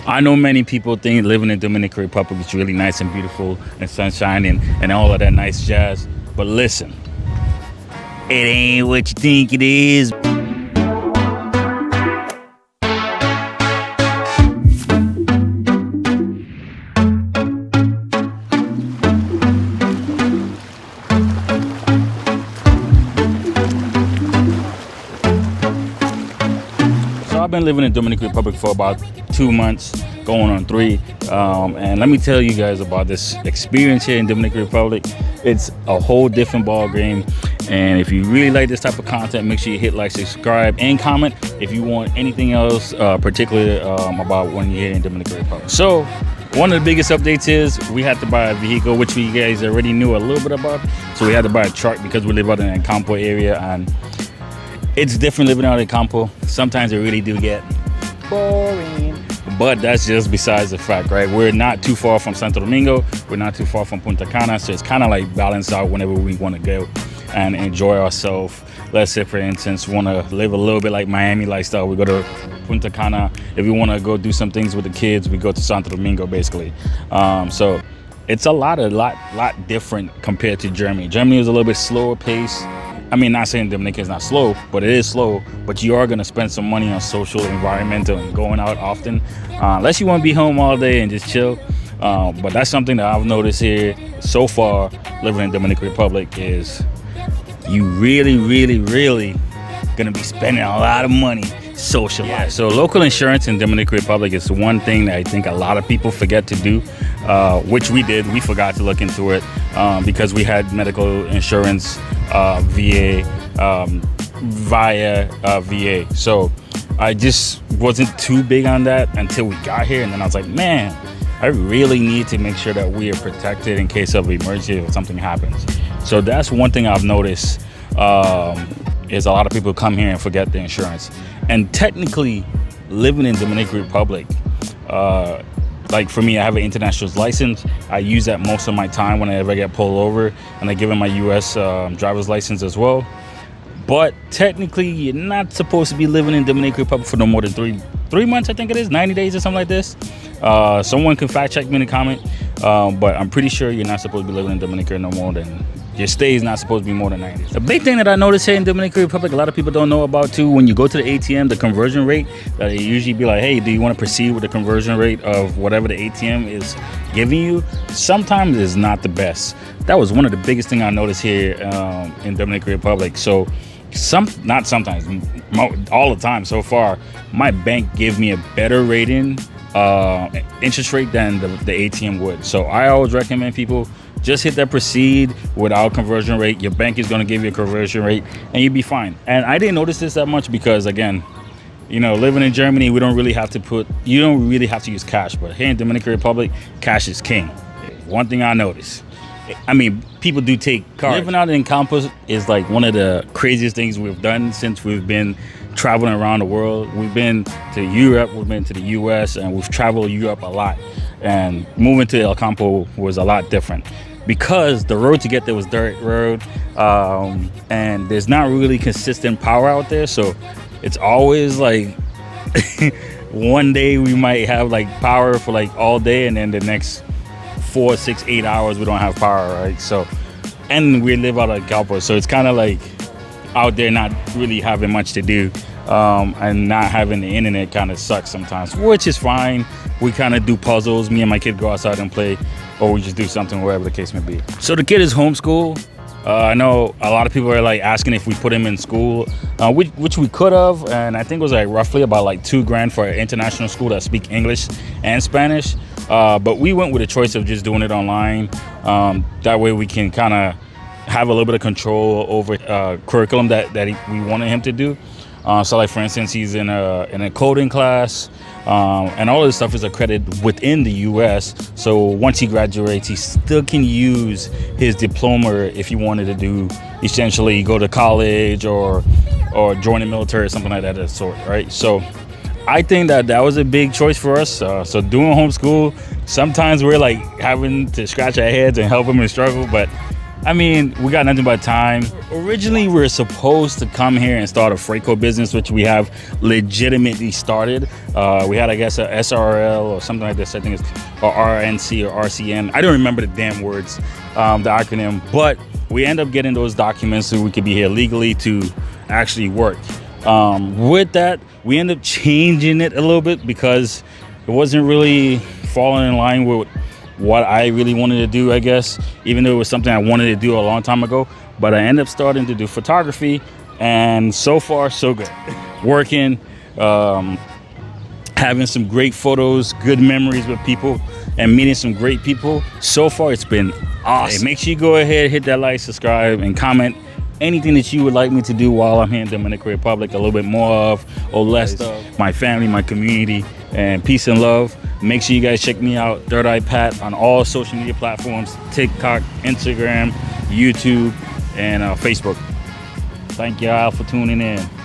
I know many people think living in Dominican Republic is really nice and beautiful and sunshine and all of that nice jazz. But listen, it ain't what you think it is. So I've been living in Dominican Republic for about 2 months, going on 3. And let me tell you guys about this experience here in Dominican Republic. It's a whole different ball game. And if you really like this type of content, make sure you hit like, subscribe, and comment if you want anything else, particularly about when you're here in Dominican Republic. So one of the biggest updates is we had to buy a vehicle, which we guys already knew a little bit about. So we had to buy a truck because we live out in the Campo area, and it's different living out in Campo. Sometimes it really do get boring. But that's just besides the fact, right? We're not too far from Santo Domingo. We're not too far from Punta Cana. So it's kind of like balanced out whenever we want to go and enjoy ourselves. Let's say, for instance, want to live a little bit like Miami lifestyle, we go to Punta Cana. If we want to go do some things with the kids, we go to Santo Domingo, basically. So it's a lot different compared to Germany. Germany is a little bit slower pace. I mean, not saying Dominican is not slow, but it is slow. But you are going to spend some money on social, environmental, and going out often. Unless you want to be home all day and just chill. But that's something that I've noticed here so far living in Dominican Republic is you really going to be spending a lot of money socializing. Yeah. So local insurance in Dominican Republic is one thing that I think a lot of people forget to do, which we did. We forgot to look into it because we had medical insurance via VA. So I just wasn't too big on that until we got here, and then I was like, man, I really need to make sure that we are protected in case of emergency or something happens. So that's one thing I've noticed is a lot of people come here and forget the insurance. And technically, living in Dominican Republic, like for me, I have an international license. I use that most of my time whenever I get pulled over, and I give them my U.S. driver's license as well. But technically, you're not supposed to be living in Dominican Republic for no more than three months, I think it is, 90 days or something like this. Someone can fact check me in the comment, but I'm pretty sure you're not supposed to be living in Dominican no more than, your stay is not supposed to be more than 90 days. The big thing that I noticed here in Dominican Republic, a lot of people don't know about too, when you go to the ATM, the conversion rate, that it usually be like, hey, do you want to proceed with the conversion rate of whatever the ATM is giving you? Sometimes it's not the best. That was one of the biggest things I noticed here in Dominican Republic. So not sometimes, all the time so far, my bank give me a better rating, interest rate than the ATM would. So I always recommend people just hit that proceed without conversion rate. Your bank is going to give you a conversion rate and you'll be fine. And I didn't notice this that much because, again, you know, living in Germany, you don't really have to use cash. But here in Dominican Republic, cash is king. One thing I noticed, I mean, people do take cards. Living out in campus is like one of the craziest things we've done since we've been traveling around the world. We've been to Europe, we've been to the US, and we've traveled Europe a lot. And moving to El Campo was a lot different because the road to get there was dirt road, and there's not really consistent power out there. So it's always like one day we might have like power for like all day, and then the next 4, 6, 8 hours we don't have power, right? So, and we live out of Galpo, so it's kind of like out there not really having much to do, and not having the internet kind of sucks sometimes, which is fine. We kind of do puzzles. Me and my kid go outside and play, or we just do something, wherever the case may be. So the kid is homeschooled. I know a lot of people are like asking if we put him in school, which we could have, and I think it was like roughly about like $2,000 for an international school that speak English and Spanish. But we went with a choice of just doing it online. That way we can kind of have a little bit of control over curriculum that we wanted him to do. So like, for instance, he's in a coding class, and all of this stuff is accredited within the US. So once he graduates, he still can use his diploma if he wanted to do, essentially go to college or join the military or something like that of sort, right? So I think that was a big choice for us. So doing homeschool, sometimes we're like having to scratch our heads and help him in struggle, but I mean, we got nothing but time. Originally, we were supposed to come here and start a Freako business, which we have legitimately started. We had, I guess, a SRL or something like this. I think it's or RNC or RCN. I don't remember the damn words, the acronym. But we end up getting those documents so we could be here legally to actually work. With that, we end up changing it a little bit because it wasn't really falling in line with what I really wanted to do, I guess, even though it was something I wanted to do a long time ago. But I ended up starting to do photography, and so far so good. Working, having some great photos, good memories with people, and meeting some great people. So far it's been awesome. Hey, make sure you go ahead, hit that like, subscribe, and comment anything that you would like me to do while I'm here in Dominican Republic, a little bit more of or less of my family, my community, and peace and love. Make sure you guys check me out, Third Eye Pat, on all social media platforms, TikTok, Instagram, YouTube, and Facebook. Thank y'all for tuning in.